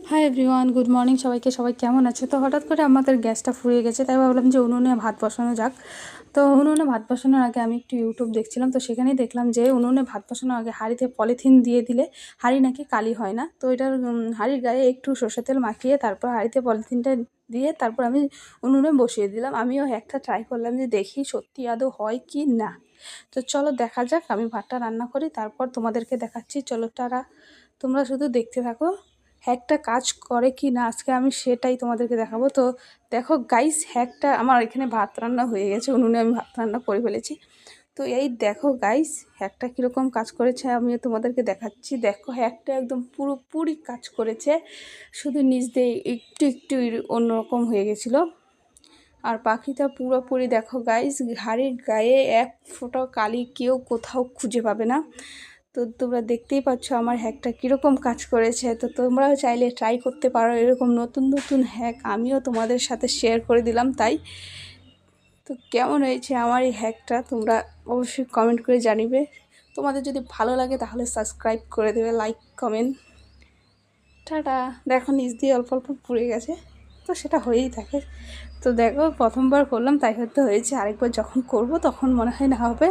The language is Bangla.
হাই এভরিওয়ান, গুড মর্নিং সবাইকে। সবাই কেমন আছে? তো হঠাৎ করে আমাদের গ্যাসটা ফুরিয়ে গেছে, তাই ভাবলাম যে উনুনে ভাত বসানো যাক। তো উনুনে ভাত বসানোর আগে আমি একটু ইউটিউব দেখছিলাম, তো সেখানেই দেখলাম যে উনুনে ভাত বসানোর আগে হাঁড়িতে পলিথিন দিয়ে দিলে হাঁড়ি নাকি কালি হয় না। তো এটার হাঁড়ির গায়ে একটু সর্ষের তেল মাখিয়ে তারপর হাঁড়িতে পলিথিনটা দিয়ে তারপর আমি উনুনে বসিয়ে দিলাম। আমিও একটা ট্রাই করলাম যে দেখি সত্যি আদৌ হয় কি না। তো চলো দেখা যাক, আমি ভাতটা রান্না করি, তারপর তোমাদেরকে দেখাচ্ছি। চলো তারা, তোমরা শুধু দেখতে থাকো হ্যাকটা কাজ করে কি না, আজকে আমি সেটাই তোমাদেরকে দেখাবো। তো দেখো গাইস, হ্যাকটা আমার এখানে ভাত রান্না হয়ে গেছে, উনুনে আমি ভাত রান্না করে ফেলেছি। তো এই দেখো গাইস, হ্যাকটা কীরকম কাজ করেছে আমিও তোমাদেরকে দেখাচ্ছি। দেখো হ্যাকটা একদম পুরোপুরি কাজ করেছে, শুধু নিচ দিয়ে একটু একটু অন্যরকম হয়ে গেছিলো। আর পাখিটা পুরোপুরি দেখো গাইস, হাড়ির গায়ে এক ফোঁটাও কালি কেউ কোথাও খুঁজে পাবে না। তো তোমরা দেখতেই পাচ্ছ আমার হ্যাকটা কীরকম কাজ করেছে। তো তোমরাও চাইলে ট্রাই করতে পারো এরকম নতুন নতুন হ্যাক, আমিও তোমাদের সাথে শেয়ার করে দিলাম তাই। তো কেমন হয়েছে আমার এই হ্যাকটা তোমরা অবশ্যই কমেন্ট করে জানিবে। তোমাদের যদি ভালো লাগে তাহলে সাবস্ক্রাইব করে দেবে, লাইক কমেন্ট। টাটা। দেখো নিচ দিয়ে অল্প অল্প পুড়ে গেছে, তো সেটা হয়েই থাকে। তো দেখো প্রথমবার করলাম তাই হয়তো হয়েছে, আরেকবার যখন করব তখন মনে হয় না হবে।